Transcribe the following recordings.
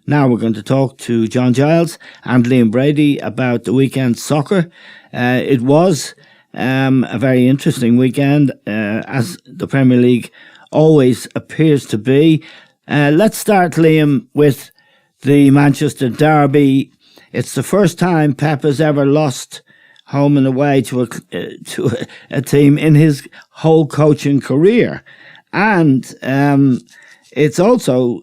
Now we're going to talk to John Giles and Liam Brady about the weekend soccer. It was a very interesting weekend, as the Premier League always appears to be. Let's start, Liam, with the Manchester derby. It's the first time Pep has ever lost home and away to a team in his whole coaching career. And it's also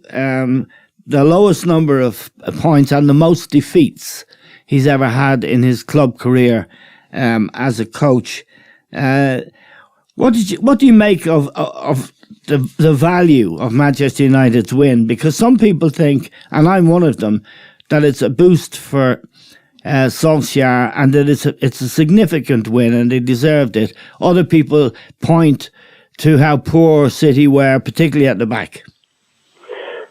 the lowest number of points and the most defeats he's ever had in his club career as a coach. What do you make of the value of Manchester United's win? Because some people think, and I'm one of them, that it's a boost for Solskjaer and that it's a significant win and they deserved it. Other people point to how poor City were, particularly at the back.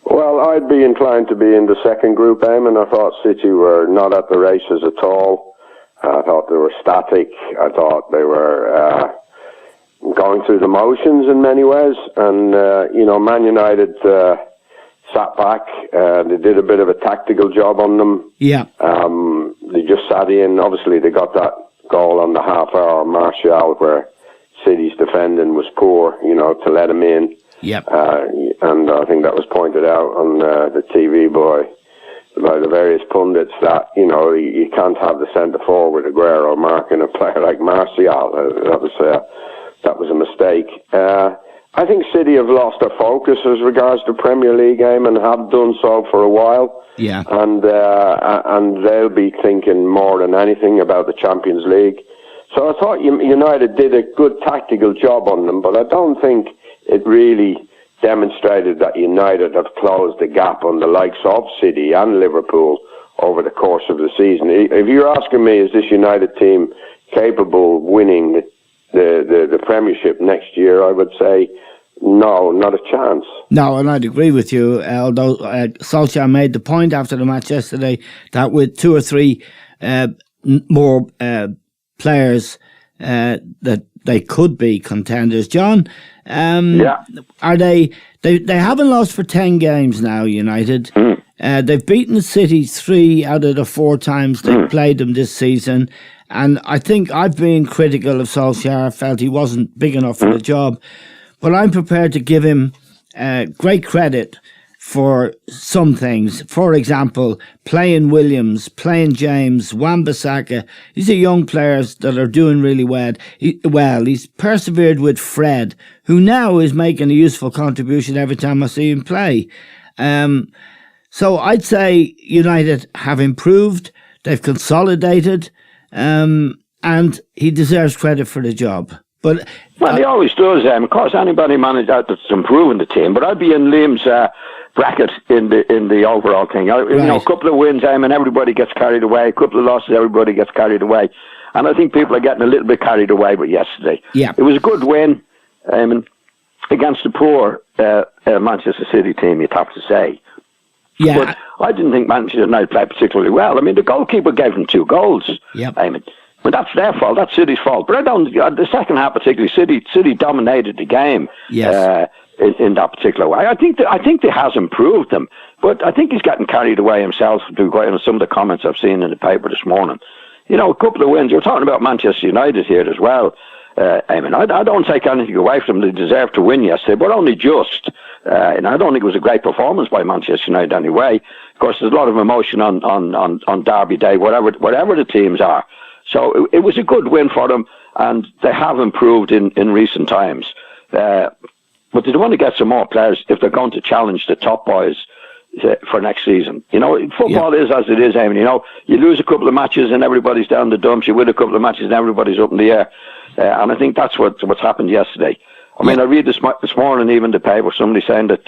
Well, I'd be inclined to be in the second group, Eamon. I thought City were not at the races at all. I thought they were static. I thought they were going through the motions in many ways. And, Man United sat back. They did a bit of a tactical job on them. Yeah. They just sat in. Obviously, they got that goal on the half-hour Martial where City's defending was poor, to let him in. Yep. And I think that was pointed out on the TV by the various pundits that, you can't have the centre-forward Aguero marking a player like Martial. That was a mistake. I think City have lost their focus as regards to Premier League game and have done so for a while. Yeah. And they'll be thinking more than anything about the Champions League. So I thought United did a good tactical job on them, but I don't think it really demonstrated that United have closed the gap on the likes of City and Liverpool over the course of the season. If you're asking me, is this United team capable of winning the Premiership next year, I would say no, not a chance. No, and I'd agree with you, although Solskjaer made the point after the match yesterday that with two or three more players that they could be contenders. John, are they haven't lost for 10 games now, United. They've beaten City 3 out of the 4 times they've played them this season. And I think I've been critical of Solskjaer, felt he wasn't big enough for the job. But I'm prepared to give him great credit for some things. For example, playing Williams, playing James, Wan-Bissaka. These are young players that are doing really well. He's persevered with Fred, who now is making a useful contribution every time I see him play. So I'd say United have improved. They've consolidated. And he deserves credit for the job. But he always does. Of course, anybody managed out that's improving the team. But I'd be in Liam's bracket in the overall thing. A couple of wins, and everybody gets carried away. A couple of losses, everybody gets carried away. And I think people are getting a little bit carried away with yesterday. Yeah. It was a good win against the poor Manchester City team, you'd have to say. Yeah. But I didn't think Manchester United played particularly well. The goalkeeper gave them 2 goals. Yep. But that's their fault. That's City's fault. But the second half, particularly, City dominated the game. Yes. In that particular way. I think they has improved them, but I think he's getting carried away himself to some of the comments I've seen in the paper this morning. A couple of wins. We're talking about Manchester United here as well. I don't take anything away from them. They deserved to win yesterday, but only just. And I don't think it was a great performance by Manchester United anyway. Of course, there's a lot of emotion on Derby Day, whatever the teams are. So it was a good win for them, and they have improved in recent times. But they want to get some more players if they're going to challenge the top boys for next season. Football is as it is, Eamon. You lose a couple of matches and everybody's down the dumps. You win a couple of matches and everybody's up in the air. And I think that's what's happened yesterday. I read this morning, even the paper, somebody saying that,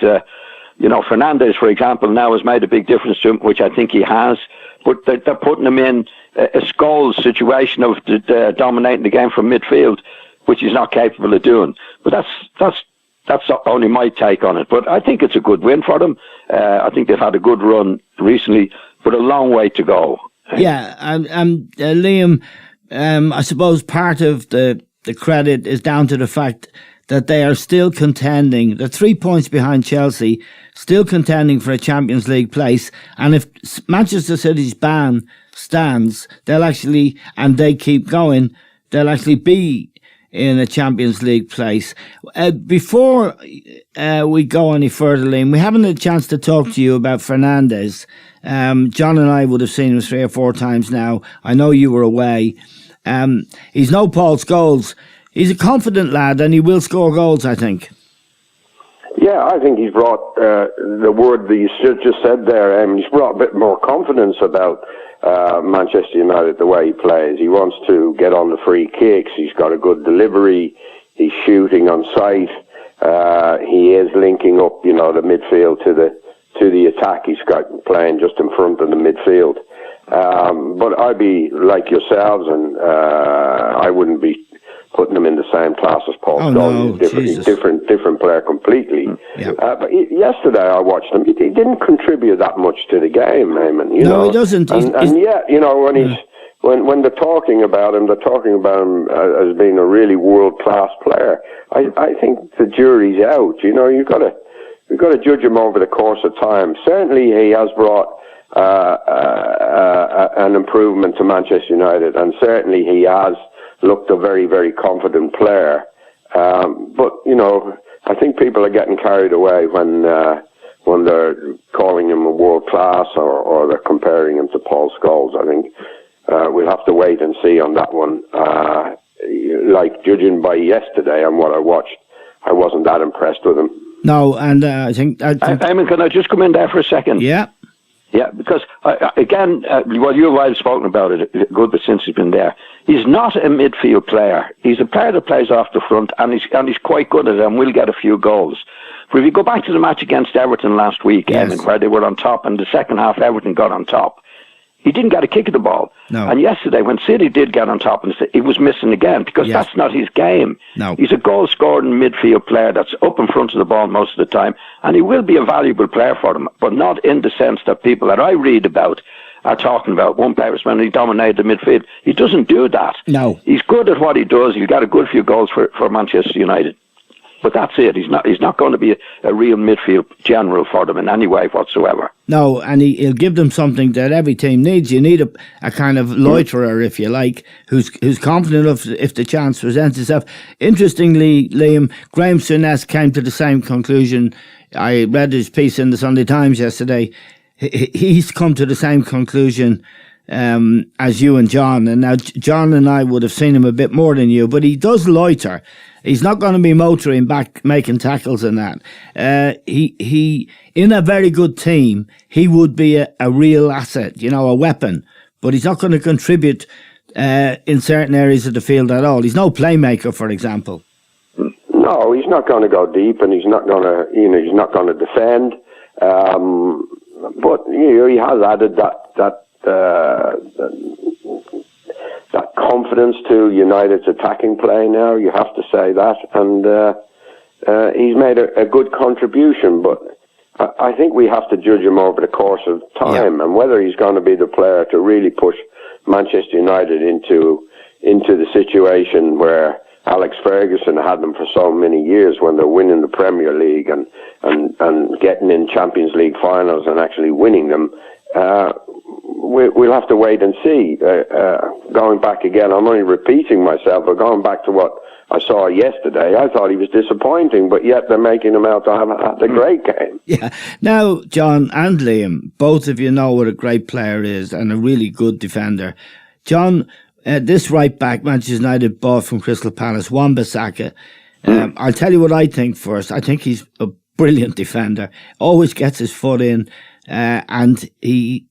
Fernandes, for example, now has made a big difference to him, which I think he has. But they're putting him in a Scholes situation of dominating the game from midfield, which he's not capable of doing. But that's only my take on it. But I think it's a good win for them. I think they've had a good run recently, but a long way to go. Yeah, Liam, I suppose part of the credit is down to the fact that they are still contending. They're 3 points behind Chelsea, still contending for a Champions League place. And if Manchester City's ban stands, and they keep going, they'll actually be in a Champions League place. Before we go any further, Liam, we haven't had a chance to talk to you about Fernandes. John and I would have seen him 3 or 4 times now. I know you were away. He's no Paul Scholes. He's a confident lad and he will score goals, I think. Yeah, I think he's brought the word that you just said there. He's brought a bit more confidence about Manchester United, the way he plays. He wants to get on the free kicks. He's got a good delivery. He's shooting on sight. He is linking up, the midfield to the attack. He's got playing just in front of the midfield. But I'd be like yourselves, and I wouldn't be putting him in the same class as Paul Scholes. No, he's different player completely. Yeah. But yesterday I watched him. He didn't contribute that much to the game, Eamon. He doesn't. And yet, when they're talking about him, as being a really world class player. I think the jury's out. You've got to judge him over the course of time. Certainly, he has brought an improvement to Manchester United, and certainly he has looked a very, very confident player. But, I think people are getting carried away when they're calling him a world class or they're comparing him to Paul Scholes. I think we'll have to wait and see on that one. Like judging by yesterday and what I watched, I wasn't that impressed with him. No, and I think... Eamon, can I just come in there for a second? Yeah. Yeah, because, again, you and I have spoken about it good bit since he's been there. He's not a midfield player. He's a player that plays off the front, and he's quite good at it and will get a few goals. But if you go back to the match against Everton last week, yes, where they were on top, and the second half Everton got on top, he didn't get a kick of the ball. No. And yesterday, when City did get on top, and he was missing again, because that's not his game. No. He's a goal-scoring midfield player that's up in front of the ball most of the time, and he will be a valuable player for them, but not in the sense that people that I read about are talking about one player when he dominated the midfield. He doesn't do that. No. He's good at what he does. He's got a good few goals for Manchester United. But that's it. He's not going to be a real midfield general for them in any way whatsoever. No, and he'll give them something that every team needs. You need a kind of loiterer, if you like, who's confident of if the chance presents itself. Interestingly, Liam, Graham Souness came to the same conclusion. I read his piece in the Sunday Times yesterday. He's come to the same conclusion as you and John. And now John and I would have seen him a bit more than you, but he does loiter. He's not going to be motoring back, making tackles and that. He in a very good team, he would be a real asset, a weapon. But he's not going to contribute in certain areas of the field at all. He's no playmaker, for example. No, he's not going to go deep, and he's not going to defend. But he has added that confidence to United's attacking play now, you have to say that, and he's made a good contribution, but I think we have to judge him over the course of time, and whether he's going to be the player to really push Manchester United into the situation where Alex Ferguson had them for so many years, when they're winning the Premier League and getting in Champions League finals and actually winning them. We'll have to wait and see. Going back again, I'm only repeating myself, but going back to what I saw yesterday, I thought he was disappointing, but yet they're making him out to have had a great game. Yeah. Now, John and Liam, both of you know what a great player is and a really good defender. John, this right back Manchester United bought from Crystal Palace, Wan-Bissaka. I'll tell you what I think first. I think he's a brilliant defender. Always gets his foot in, and he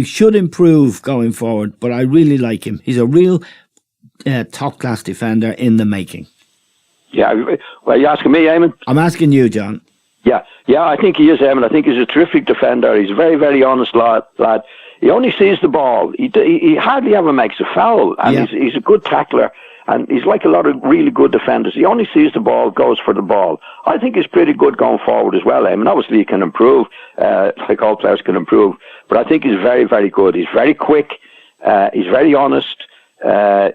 should improve going forward. But I really like him. He's a real top class defender in the making. Yeah. Well, are you asking me, Eamon? I'm asking you, John. Yeah, I think he is, Eamon. I think he's a terrific defender. He's a very, very honest lad. He only sees the ball. He hardly ever makes a foul, and he's a good tackler. And he's like a lot of really good defenders. He only sees the ball, goes for the ball. I think he's pretty good going forward as well, Eamon. Obviously, he can improve, like all players can improve. But I think he's very, very good. He's very quick. He's very honest.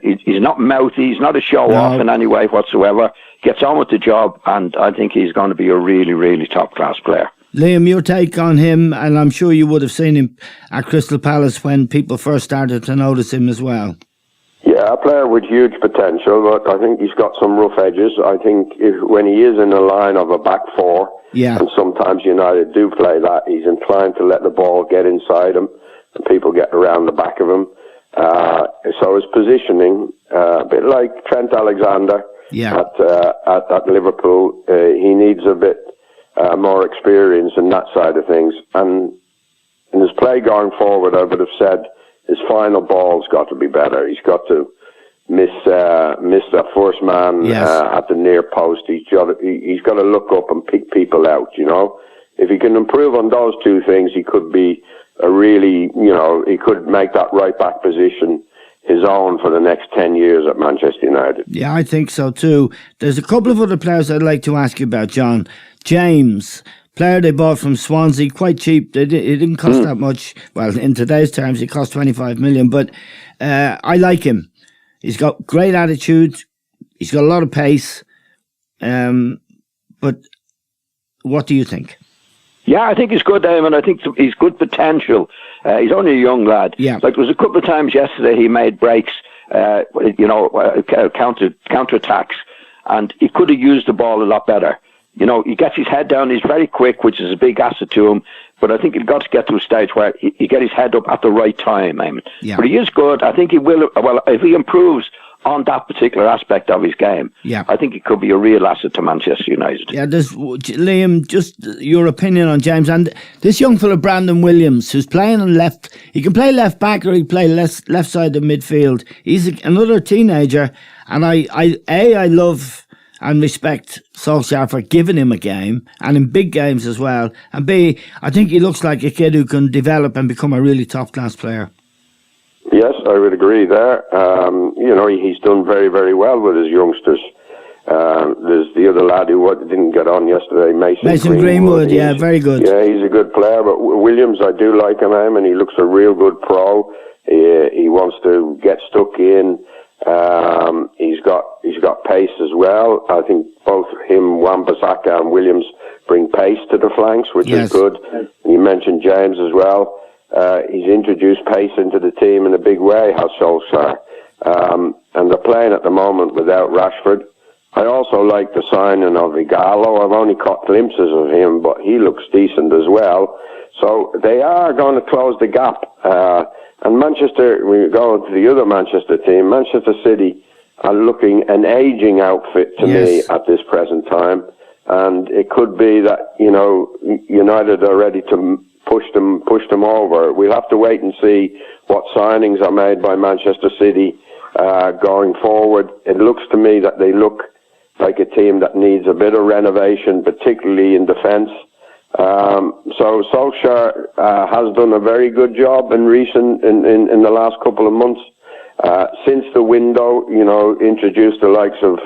He's not mouthy. He's not a show-off in any way whatsoever. Gets on with the job, and I think he's going to be a really, really top-class player. Liam, your take on him, and I'm sure you would have seen him at Crystal Palace when people first started to notice him as well. Yeah, a player with huge potential, but I think he's got some rough edges. I think when he is in the line of a back four, and sometimes United do play that, he's inclined to let the ball get inside him and people get around the back of him. So his positioning, a bit like Trent Alexander at Liverpool, he needs a bit more experience in that side of things. And in his play going forward, I would have said his final ball's got to be better. He's got to miss that first man at the near post. He's got to look up and pick people out, you know. If he can improve on those two things, he could be he could make that right back position his own for the next 10 years at Manchester United. Yeah, I think so too. There's a couple of other players I'd like to ask you about, John. James, player they bought from Swansea, quite cheap. It didn't cost that much. Well, in today's terms, it cost 25 million, but I like him. He's got great attitude. He's got a lot of pace. But what do you think? Yeah, I think he's good, Eamon. I think he's good potential. He's only a young lad. Yeah. Like, there was a couple of times yesterday he made breaks, counter-attacks, and he could have used the ball a lot better. You know, he gets his head down. He's very quick, which is a big asset to him. But I think he's got to get to a stage where he get his head up at the right time, Eamon. Yeah. But he is good. I think he will. Well, if he improves on that particular aspect of his game, I think it could be a real asset to Manchester United. Yeah, Liam, just your opinion on James and this young fella Brandon Williams, who's playing on left. He can play left back or he can play left side of midfield. He's another teenager, and I love and respect Solskjaer for giving him a game, and in big games as well. And B, I think he looks like a kid who can develop and become a really top-class player. Yes, I would agree there. He's done very, very well with his youngsters. There's the other lad who didn't get on yesterday, Mason Greenwood. Yeah, very good. Yeah, he's a good player. But Williams, I do like him, and he looks a real good pro. He wants to get stuck in. He's got pace as well. I think both him, Wan-Bissaka, and Williams bring pace to the flanks, which is good. And you mentioned James as well. He's introduced pace into the team in a big way, has Solskjaer. And they're playing at the moment without Rashford. I also like the signing of Igalo. I've only caught glimpses of him, but he looks decent as well. So they are going to close the gap. And Manchester, we go to the other Manchester team, Manchester City are looking an ageing outfit to me at this present time. And it could be that, United are ready to push them over. We'll have to wait and see what signings are made by Manchester City going forward. It looks to me that they look like a team that needs a bit of renovation, particularly in defence. So Solskjaer has done a very good job in the last couple of months. Since the window, introduced the likes of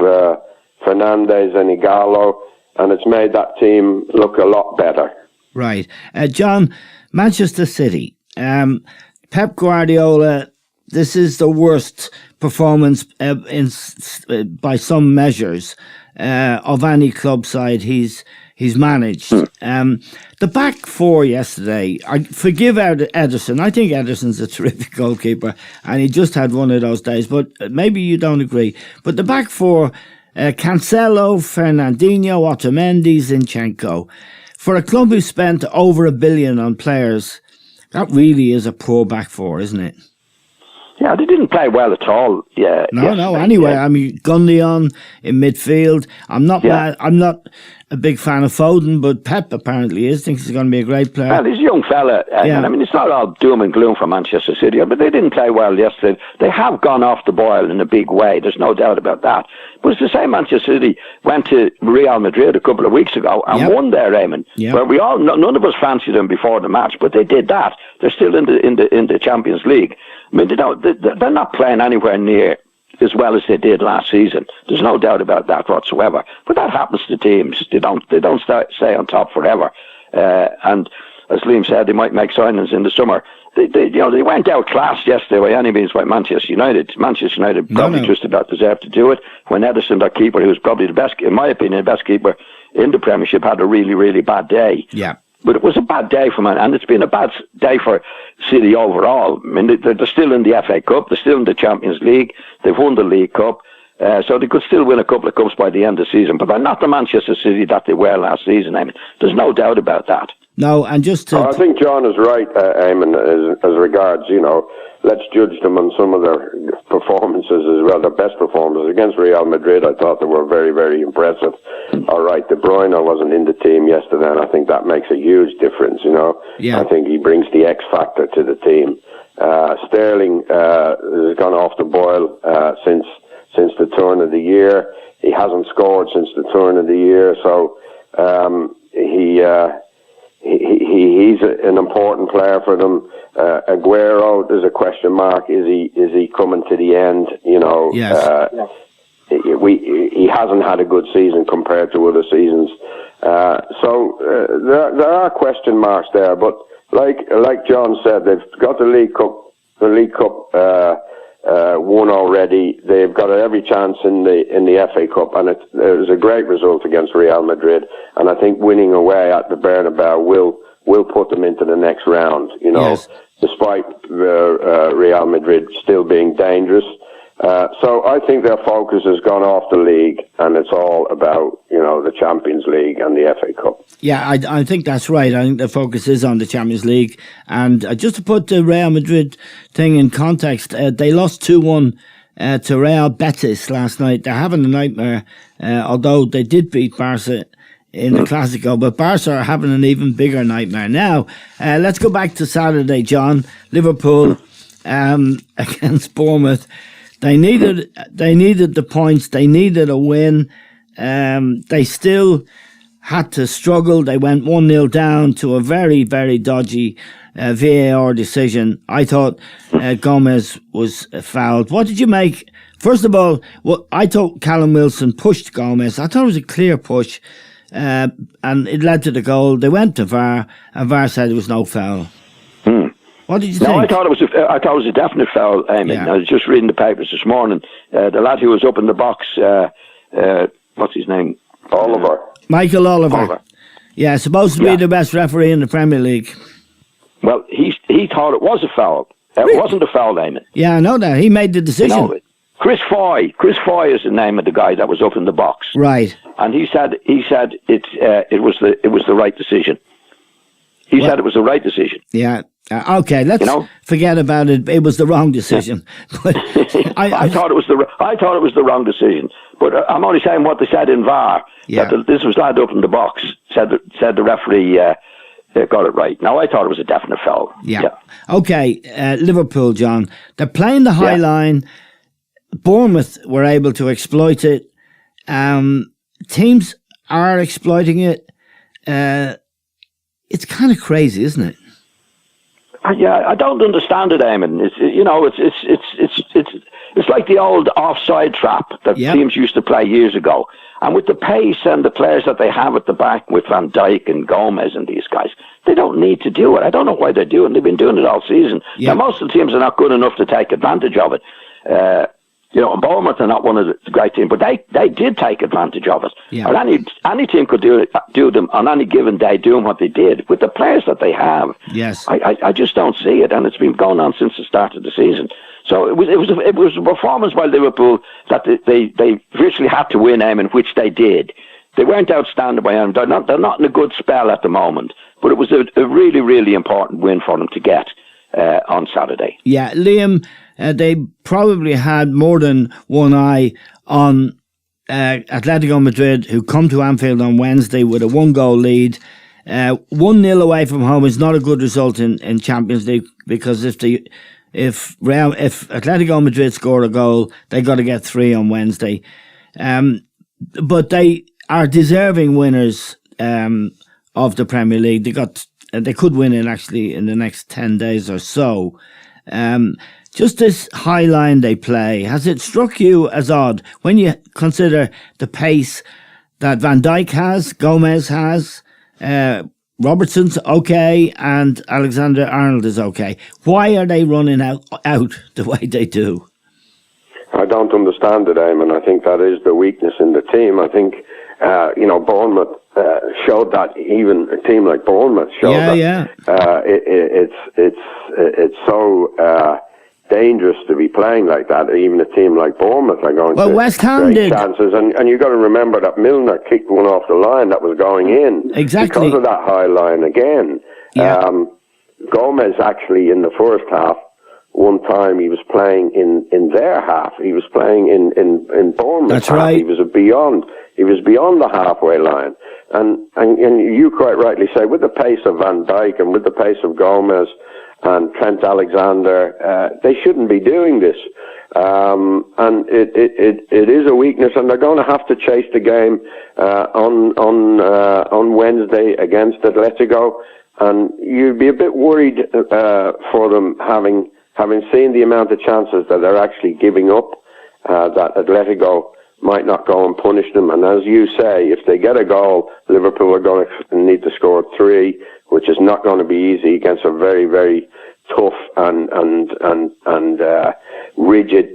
Fernandes and Igalo, and it's made that team look a lot better. Right. John, Manchester City, Pep Guardiola, this is the worst performance by some measures of any club side he's managed. The back four yesterday, I forgive Ederson. I think Ederson's a terrific goalkeeper, and he just had one of those days, but maybe you don't agree. But the back four, Cancelo, Fernandinho, Otamendi, Zinchenko, for a club who spent over $1 billion on players, that really is a poor back four, isn't it? Yeah, they didn't play well at all. Yeah. No. Anyway, I mean, Gundogan in midfield. I'm not a big fan of Foden, but Pep apparently is. Thinks he's going to be a great player. Well, he's a young fella. And I mean, it's not all doom and gloom for Manchester City, but they didn't play well yesterday. They have gone off the boil in a big way. There's no doubt about that. But it's the same. Manchester City went to Real Madrid a couple of weeks ago and won there, Eamon. Where none of us fancied them before the match, but they did that. They're still in the Champions League. I mean, they're not playing anywhere near as well as they did last season. There's no doubt about that whatsoever. But that happens to teams. They don't stay on top forever. And as Liam said, they might make signings in the summer. they went outclassed yesterday by any means by Manchester United. Manchester United probably just about deserved to do it. When Edison, their keeper, who was probably the best, in my opinion, the best keeper in the Premiership, had a really, really bad day. Yeah. But it was a bad day for Man, and it's been a bad day for City overall. I mean, they're still in the FA Cup, they're still in the Champions League, they've won the League Cup, so they could still win a couple of cups by the end of the season. But they're not the Manchester City that they were last season. I mean, there's no doubt about that. No, and just to... I think John is right, Eamon, as regards, let's judge them on some of their performances as well, their best performances. Against Real Madrid, I thought they were very, very impressive. All right, De Bruyne wasn't in the team yesterday, and I think that makes a huge difference, Yeah. I think he brings the X factor to the team. Sterling has gone off the boil since the turn of the year. He hasn't scored since the turn of the year, so he's an important player for them. Aguero, there's a question mark. Is he coming to the end? Yes. He hasn't had a good season compared to other seasons. So there are question marks there. But like John said, they've got the League Cup won already. They've got every chance in the FA Cup, and it was a great result against Real Madrid. And I think winning away at the Bernabeu will put them into the next round. Yes. Despite Real Madrid still being dangerous. So I think their focus has gone off the league, and it's all about the Champions League and the FA Cup. Yeah, I think that's right. I think the focus is on the Champions League. And just to put the Real Madrid thing in context, they lost 2-1 to Real Betis last night. They're having a nightmare, although they did beat Barca in the Clásico, but Barca are having an even bigger nightmare. Now, let's go back to Saturday, John. Liverpool against Bournemouth. They needed the points. They needed a win. They still had to struggle. They went 1-0 down to a very, very dodgy VAR decision. I thought Gomez was fouled. What did you make? First of all, I thought Callum Wilson pushed Gomez. I thought it was a clear push, and it led to the goal. They went to VAR, and VAR said there was no foul. What did you think? I thought it was a definite foul. I was just reading the papers this morning. The lad who was up in the box, what's his name? Oliver. Michael Oliver. Yeah, supposed to be the best referee in the Premier League. Well, he thought it was a foul. It wasn't a foul, Eamon. Yeah, I know that. He made the decision. Chris Foy. Chris Foy is the name of the guy that was up in the box. Right. And he said it was the right decision. He said it was the right decision. Yeah. Okay, let's forget about it. It was the wrong decision. But I thought it was the wrong decision. But I'm only saying what they said in VAR. Yeah. That this was lad up in the box said the referee got it right. Now I thought it was a definite foul. Yeah. Okay, Liverpool, John. They're playing the high line. Bournemouth were able to exploit it. Teams are exploiting it. It's kind of crazy, isn't it? Yeah, I don't understand it, Eamon. It's like the old offside trap that teams used to play years ago. And with the pace and the players that they have at the back with Van Dijk and Gomez and these guys, they don't need to do it. I don't know why they're doing it. They've been doing it all season. Yeah. Now, most of the teams are not good enough to take advantage of it. And Bournemouth are not one of the great teams, but they did take advantage of it. Yeah. Or any team could do them on any given day, doing what they did with the players that they have. Yes, I just don't see it, and it's been going on since the start of the season. So it was a performance by Liverpool that they virtually had to win, in which they did. They weren't outstanding by them. They're not in a good spell at the moment, but it was a really, really important win for them to get on Saturday. Yeah, Liam. They probably had more than one eye on Atletico Madrid, who come to Anfield on Wednesday with a 1-goal lead. 1-0 away from home is not a good result in Champions League, because if Atletico Madrid score a goal, they got to get 3 on Wednesday. But they are deserving winners of the Premier League. They could win it actually in the next 10 days or so. Just this high line they play, has it struck you as odd when you consider the pace that Van Dijk has, Gomez has, Robertson's okay and Alexander-Arnold is okay. Why are they running out the way they do? I don't understand it, Eamon. I think that is the weakness in the team. I think, Bournemouth showed that. Even a team like Bournemouth showed that. Yeah. It's so dangerous to be playing like that. Even a team like Bournemouth are going to West Ham did chances, and you've got to remember that Milner kicked one off the line that was going in exactly because of that high line again. Yeah. Gomez actually in the first half. One time he was playing in their half. He was playing in Bournemouth. That's half. right. He was beyond the halfway line. And you quite rightly say, with the pace of Van Dijk and with the pace of Gomez and Trent Alexander, they shouldn't be doing this. And it is a weakness, and they're going to have to chase the game on Wednesday against Atletico. And you'd be a bit worried for them having seen the amount of chances that they're actually giving up, that Atletico might not go and punish them. And as you say, if they get a goal, Liverpool are going to need to score 3, which is not going to be easy against a very, very tough and rigid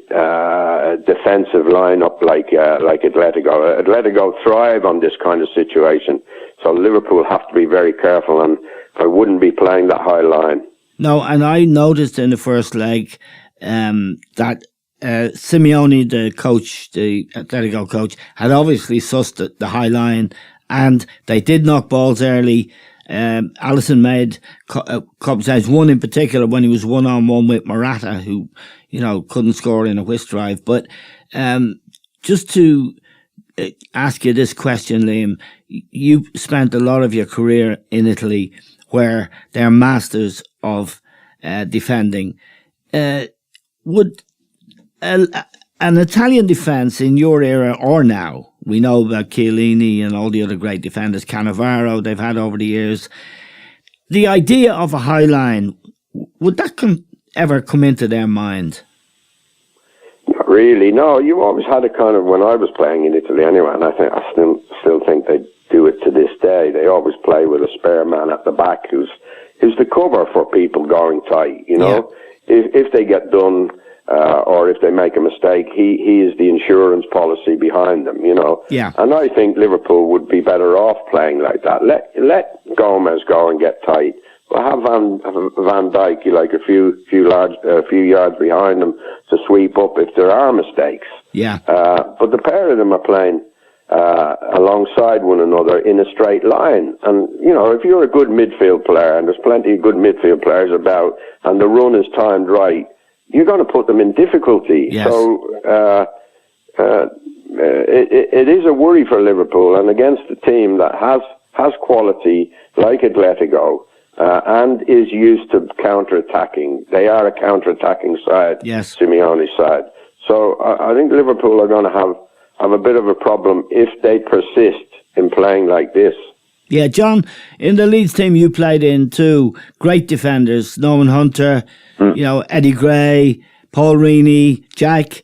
defensive lineup like Atletico. Atletico thrive on this kind of situation, so Liverpool have to be very careful, and I wouldn't be playing that high line. No, and I noticed in the first leg that Simeone, the coach, the Atletico coach, had obviously sussed the high line, and they did knock balls early. Alisson made a couple times, one in particular when he was one-on-one with Morata, who, couldn't score in a whisk drive. But just to ask you this question, Liam, you spent a lot of your career in Italy, where they're masters of defending. Would an Italian defence in your era or now, we know about Chiellini and all the other great defenders, Cannavaro they've had over the years, the idea of a high line, would that ever come into their mind? Not really, no. You always had it kind of when I was playing in Italy anyway, and I still think they do it to this day. They always play with a spare man at the back who's the cover for people going tight, Yeah. If they get done, or if they make a mistake, he is the insurance policy behind them, Yeah. And I think Liverpool would be better off playing like that. Let Gomez go and get tight. Well, have Van Dijk like a few yards behind them to sweep up if there are mistakes. Yeah. But the pair of them are playing alongside one another in a straight line. And, if you're a good midfield player, and there's plenty of good midfield players about, and the run is timed right, you're going to put them in difficulty. Yes. So it is a worry for Liverpool, and against a team that has quality like Atletico and is used to counter-attacking. They are a counter-attacking side, yes. Simeone's side. So I think Liverpool are going to have a bit of a problem if they persist in playing like this. Yeah, John, in the Leeds team you played in too, great defenders, Norman Hunter, Eddie Gray, Paul Reaney, Jack.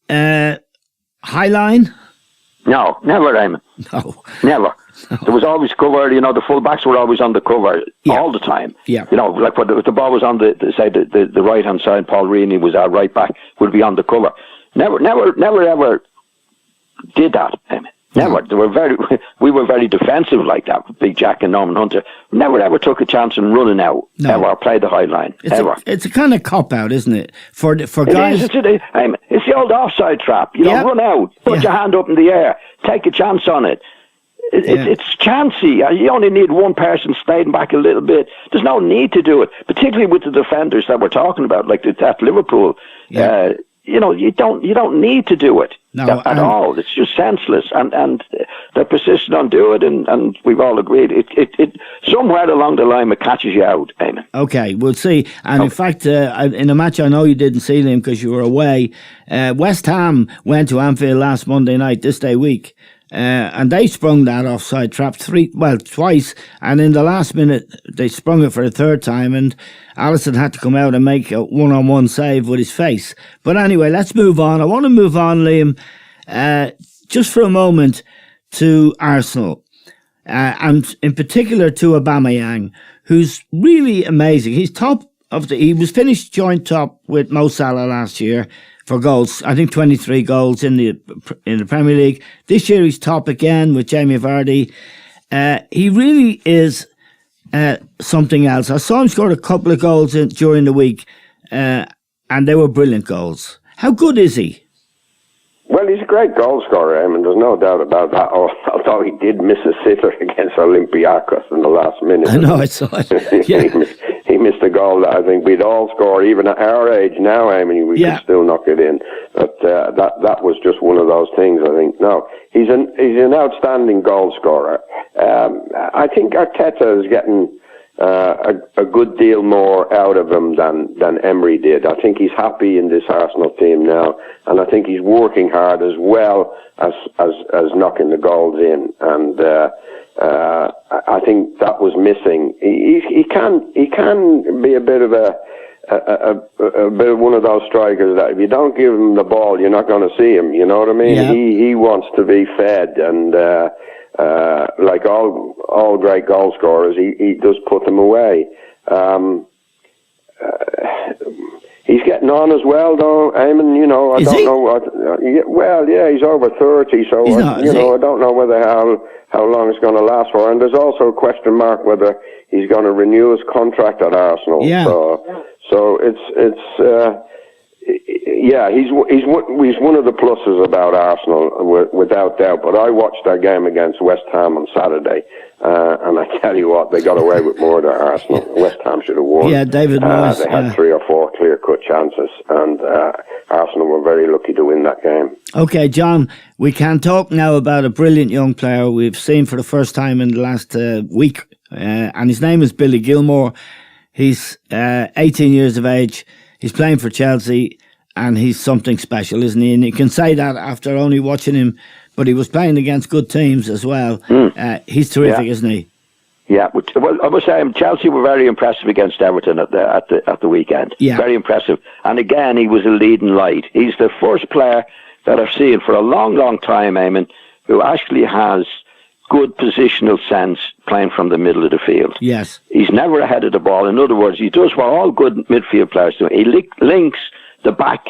High line? No, never, Eamon. No. Never. No. There was always cover, the full backs were always on the cover all the time. Yeah. Like if the ball was on the right-hand side, Paul Reaney was our right back, would be on the cover. Never ever did that, Eamon. Never. We were very defensive like that, with Big Jack and Norman Hunter. Never ever took a chance in running out, ever, played the high line, ever. It's a kind of cop-out, isn't it? For guys... It's the old offside trap. Run out, put your hand up in the air, take a chance on it. It's chancy. You only need one person staying back a little bit. There's no need to do it, particularly with the defenders that we're talking about, like at Liverpool. Yeah. You don't need to do it at all. It's just senseless, and they're persistent on doing it, and we've all agreed it somewhere along the line it catches you out, Eamon. Okay, we'll see. And in fact, in a match I know you didn't see them because you were away, West Ham went to Anfield last Monday night, this day week. And they sprung that offside trap twice, and in the last minute they sprung it for a third time, and Alisson had to come out and make a one-on-one save with his face. But anyway, let's move on. I want to move on, Liam, just for a moment to Arsenal. and in particular to Aubameyang, who's really amazing. He's top of he was finished joint top with Mo Salah last year for goals. I think 23 goals in the Premier League. This year he's top again with Jamie Vardy. He really is something else. I saw him score a couple of goals during the week, and they were brilliant goals. How good is he? Well, he's a great goal scorer, there's no doubt about that. Although he did miss a sitter against Olympiacos in the last minute. I know, I saw it. Yeah. he missed a goal that I think we'd all score, even at our age now, we could still knock it in. But that was just one of those things, I think. No, he's an outstanding goal scorer. I think Arteta is getting a good deal more out of him than Emery did. I think he's happy in this Arsenal team now, and I think he's working hard as well as knocking the goals in. And I think that was missing. He can be a bit of a bit of one of those strikers that if you don't give him the ball, you're not going to see him. You know what I mean? Yeah. He wants to be fed, and like all great goal scorers, he does put them away. He's getting on as well, though, Eamon. I don't know what. Well, yeah, he's over 30, so I don't know whether how long it's going to last for. And there's also a question mark whether he's going to renew his contract at Arsenal. Yeah. So it's. Yeah, he's one of the pluses about Arsenal, without doubt. But I watched their game against West Ham on Saturday, and I tell you what, they got away with more than Arsenal. West Ham should have won. Yeah, David Moyes. They had 3 or 4 clear-cut chances, and Arsenal were very lucky to win that game. Okay, John, we can talk now about a brilliant young player we've seen for the first time in the last week, and his name is Billy Gilmour. He's 18 years of age. He's playing for Chelsea, and he's something special, isn't he? And you can say that after only watching him, but he was playing against good teams as well. He's terrific, isn't he? Yeah, well, I must say, Chelsea were very impressive against Everton at the weekend. Yeah. Very impressive. And again, he was a leading light. He's the first player that I've seen for a long, long time, Eamon, who actually has good positional sense playing from the middle of the field. Yes. He's never ahead of the ball. In other words, he does what all good midfield players do. He links the back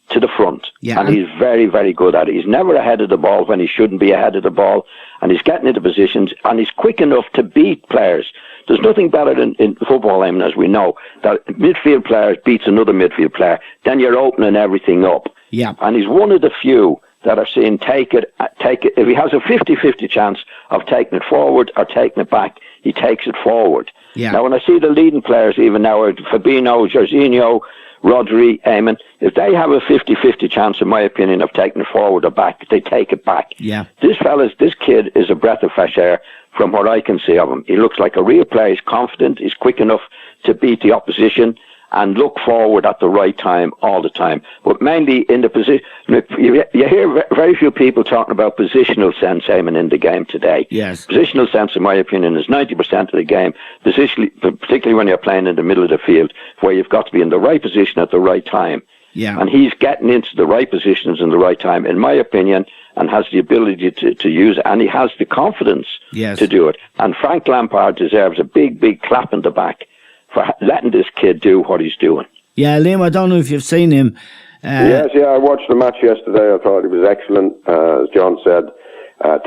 to the front. Yeah. And he's very, very good at it. He's never ahead of the ball when he shouldn't be ahead of the ball. And he's getting into positions, and he's quick enough to beat players. There's nothing better in football, as we know, that midfield player beats another midfield player. Then you're opening everything up. Yeah. And he's one of the few that I've seen take it. If he has a 50-50 chance of taking it forward or taking it back, he takes it forward. Yeah. Now, when I see the leading players, even now, Fabinho, Jorginho, Rodri, Eamon, if they have a 50-50 chance, in my opinion, of taking it forward or back, they take it back. Yeah. This kid is a breath of fresh air from what I can see of him. He looks like a real player. He's confident. He's quick enough to beat the opposition and look forward at the right time all the time. But mainly in the position, you hear very few people talking about positional sense, Eamon, in the game today. Yes. Positional sense, in my opinion, is 90% of the game, particularly when you're playing in the middle of the field, where you've got to be in the right position at the right time. Yeah. And he's getting into the right positions in the right time, in my opinion, and has the ability to use it, and he has the confidence to do it. And Frank Lampard deserves a big, big clap in the back for letting this kid do what he's doing. Yeah, Liam, I don't know if you've seen him. Yes, I watched the match yesterday. I thought he was excellent, as John said,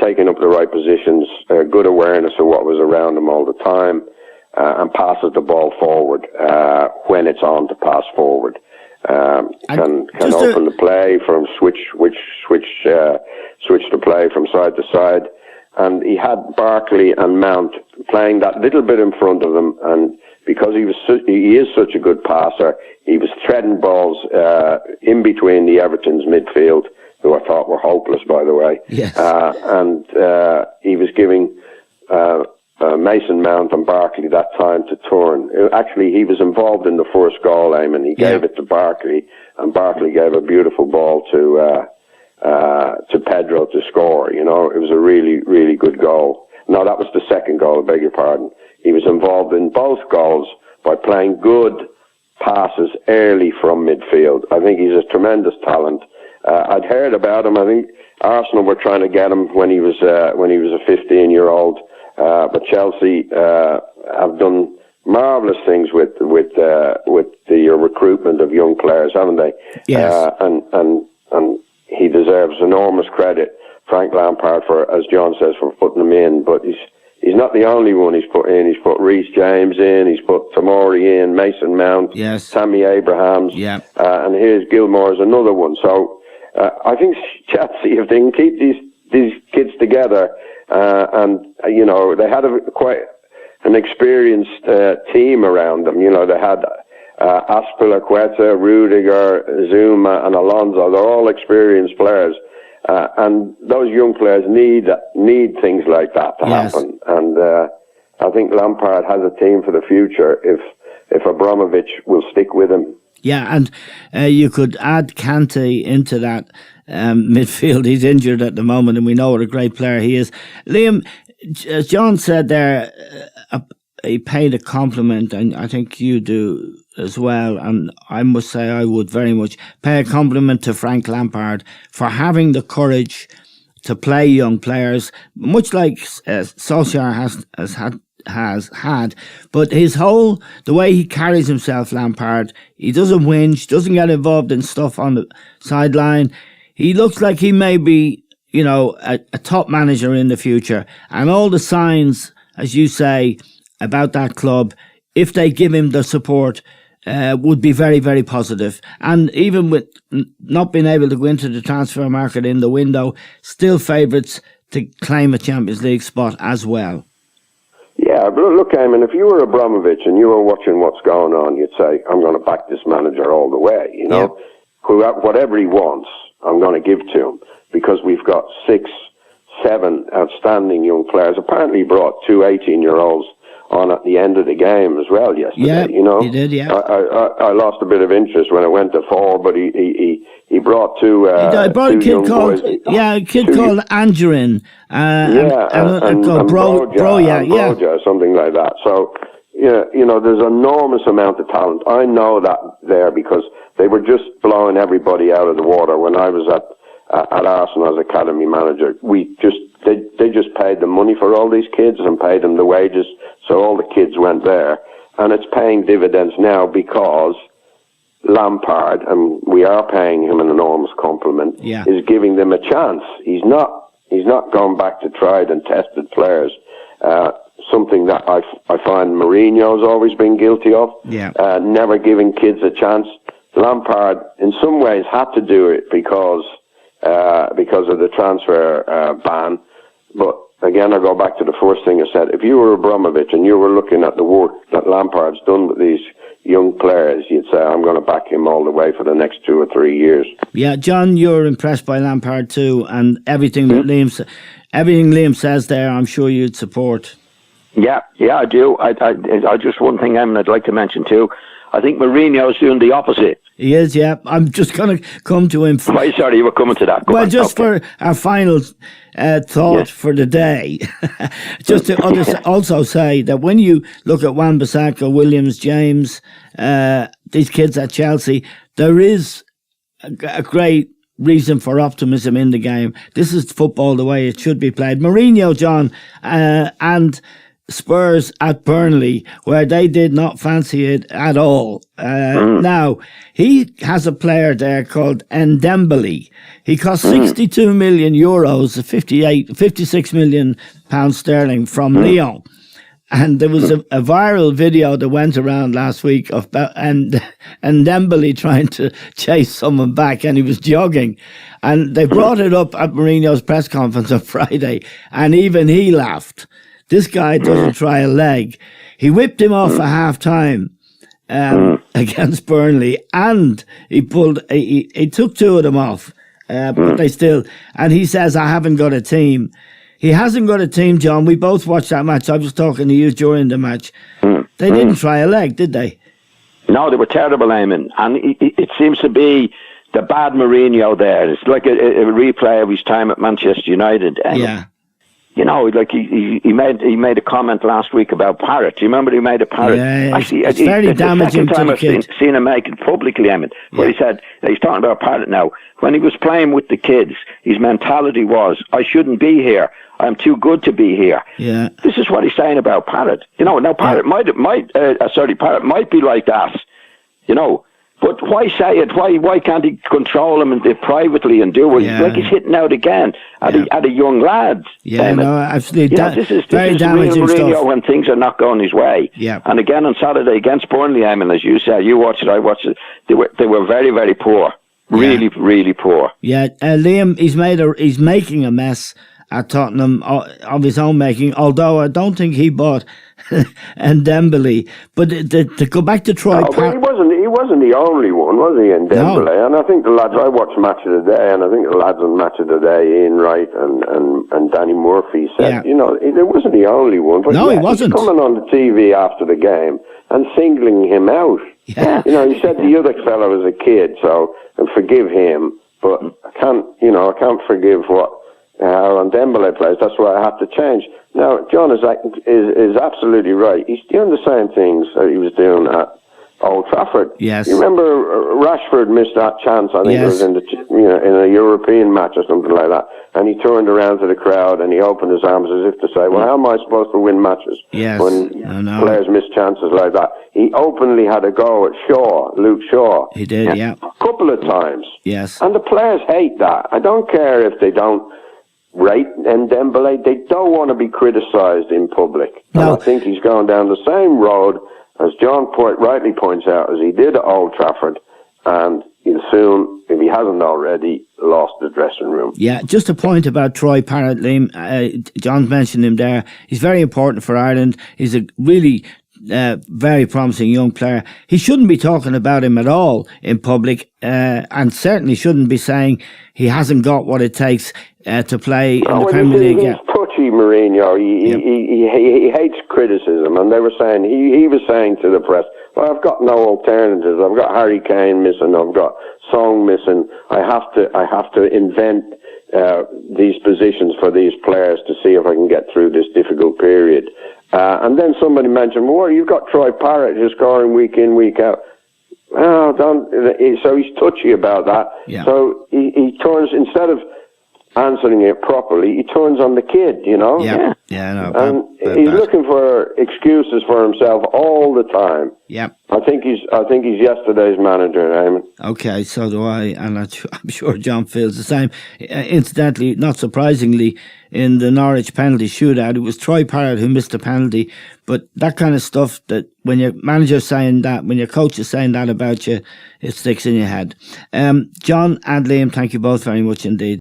taking up the right positions, good awareness of what was around him all the time, and passes the ball forward when it's on to pass forward. Can open the play from switch the play from side to side, and he had Barkley and Mount playing that little bit in front of him, and because he is such a good passer, he was threading balls in between the Everton's midfield, who I thought were hopeless, by the way. Yes. And he was giving Mason Mount and Barkley that time to turn. Actually, he was involved in the first goal, Eamon. He gave it to Barkley, and Barkley gave a beautiful ball to Pedro to score. You know, it was a really, really good goal. No, that was the second goal, I beg your pardon. He was involved in both goals by playing good passes early from midfield. I think he's a tremendous talent. I'd heard about him. I think Arsenal were trying to get him when he was a 15-year-old, but Chelsea have done marvelous things with the recruitment of young players, haven't they? Yes. And he deserves enormous credit, Frank Lampard, for, as John says, for putting him in. But he's not the only one he's put in. He's put Reece James in. He's put Tomori in, Mason Mount, yes, Tammy Abrahams, yeah, and here's Gilmore's another one. So I think Chelsea, if they can keep these kids together, and they had quite an experienced team around them. They had Aspilicueta, Rudiger, Zuma, and Alonso. They're all experienced players, and those young players need things like that to happen. And I think Lampard has a team for the future if Abramovich will stick with him. Yeah, and you could add Kante into that midfield. He's injured at the moment, and we know what a great player he is. Liam, as John said there, he paid a compliment, and I think you do as well, and I must say I would very much pay a compliment to Frank Lampard for having the courage to play young players, much like Solskjaer has had, but the way he carries himself, Lampard, he doesn't whinge, doesn't get involved in stuff on the sideline. He looks like he may be, a top manager in the future, and all the signs, as you say, about that club, if they give him the support, would be very, very positive. And even with not being able to go into the transfer market in the window, still favourites to claim a Champions League spot as well. Yeah, but look, Eamon, if you were Abramovich and you were watching what's going on, you'd say, I'm going to back this manager all the way, Yeah. Whatever he wants, I'm going to give to him, because we've got 6, 7 outstanding young players. Apparently he brought 2 18-year-olds on at the end of the game as well yesterday. Yeah, he did, yeah. I lost a bit of interest when it went to 4, but he brought 2 he brought a kid called Angerin. And Broja, something like that. So, there's an enormous amount of talent. I know that there because they were just blowing everybody out of the water when I was at Arsenal as academy manager. They just paid the money for all these kids and paid them the wages, so all the kids went there. And it's paying dividends now because Lampard, and we are paying him an enormous compliment, is giving them a chance. He's not gone back to tried and tested players. Something that I find Mourinho's always been guilty of. Never giving kids a chance. Lampard, in some ways, had to do it because of the transfer ban. But again, I go back to the first thing I said. If you were Abramovich and you were looking at the work that Lampard's done with these young players, you'd say, I'm going to back him all the way for the next 2 or 3 years. Yeah, John, you're impressed by Lampard too, and everything that Liam says there, I'm sure you'd support. Yeah, I do. I just one thing I'd like to mention too. I think Mourinho's doing the opposite. He is, yeah. I'm just going to come to him. Sorry, you were coming to that. For our final thought for the day, just to also say that when you look at Wan-Bissaka, Williams, James, these kids at Chelsea, there is a great reason for optimism in the game. This is football the way it should be played. Mourinho, John, and Spurs at Burnley, where they did not fancy it at all. Now, he has a player there called Ndembele. He cost 62 million euros, 56 million pounds sterling from Lyon. And there was a viral video that went around last week of Ndembele trying to chase someone back, and he was jogging. And they brought it up at Mourinho's press conference on Friday, and even he laughed. This guy doesn't try a leg. He whipped him off at half-time against Burnley, and he took 2 of them off, but they still... And he says, I haven't got a team. He hasn't got a team, John. We both watched that match. I was talking to you during the match. They didn't try a leg, did they? No, they were terrible, Eamon. And it seems to be the bad Mourinho there. It's like a replay of his time at Manchester United. Yeah. You know, like he made a comment last week about Parrott. Do you remember he made a Parrott? Yeah, actually, it's very damaging to the kid. I've seen him make it publicly, Emmett. But he said, he's talking about Parrott now. When he was playing with the kids, his mentality was, I shouldn't be here. I'm too good to be here. Yeah. This is what he's saying about Parrott. You know, now Parrott Parrott might be like that. You know. But why say it? Why can't he control him and do it privately and do it? Yeah. Like he's hitting out again at a young lad. Yeah, no, absolutely. This is very damaging real Mourinho stuff. when things are not going his way. Yeah. And again on Saturday against Burnley, I mean, as you said, you watched it, I watched it. They were very, very poor. Really, really poor. Yeah, Liam, he's making a mess at Tottenham of his own making, although I don't think he bought Dembele. But to go back to Troy Parrott, he wasn't the only one, was he, in Dembele? No. And I think the lads, I watched Match of the Day, and I think the lads on Match of the Day, Ian Wright and Danny Murphy said, you know, he wasn't the only one. But no, he wasn't. He's coming on the TV after the game and singling him out. Yeah. You know, he said the other fellow was a kid, so and forgive him, but I can't forgive how Dembele plays. That's why I have to change. Now, John is absolutely right. He's doing the same things that he was doing at Old Trafford. Yes. You remember Rashford missed that chance, I think it was in a European match or something like that, and he turned around to the crowd and he opened his arms as if to say, well, how am I supposed to win matches when players miss chances like that? He openly had a go at Luke Shaw. He did, yeah. A couple of times. Yes. And the players hate that. I don't care if they don't rate Dembele, they don't want to be criticised in public. No. And I think he's going down the same road, as John rightly points out, as he did at Old Trafford, and he'll soon, if he hasn't already, lost the dressing room. Yeah, just a point about Troy Parrott, Liam. John mentioned him there. He's very important for Ireland. He's a really very promising young player. He shouldn't be talking about him at all in public, and certainly shouldn't be saying he hasn't got what it takes to play in the Premier League. He's touchy, Mourinho. He hates criticism, and they were saying he was saying to the press, "Well, I've got no alternatives. I've got Harry Kane missing. I've got Song missing. I have to invent these positions for these players to see if I can get through this difficult period." And then somebody mentioned, well, you've got Troy Parrott who's scoring week in, week out. Oh, so he's touchy about that. Yeah. So he turns, instead of answering it properly, he turns on the kid, you know? Yeah. And he's looking for excuses for himself all the time. Yeah. I think he's yesterday's manager, Eamon. Okay, so do I, and I'm sure John feels the same. Incidentally, not surprisingly, in the Norwich penalty shootout, it was Troy Parrott who missed the penalty. But that kind of stuff, that when your manager's saying that, when your coach is saying that about you, it sticks in your head. John and Liam, thank you both very much indeed.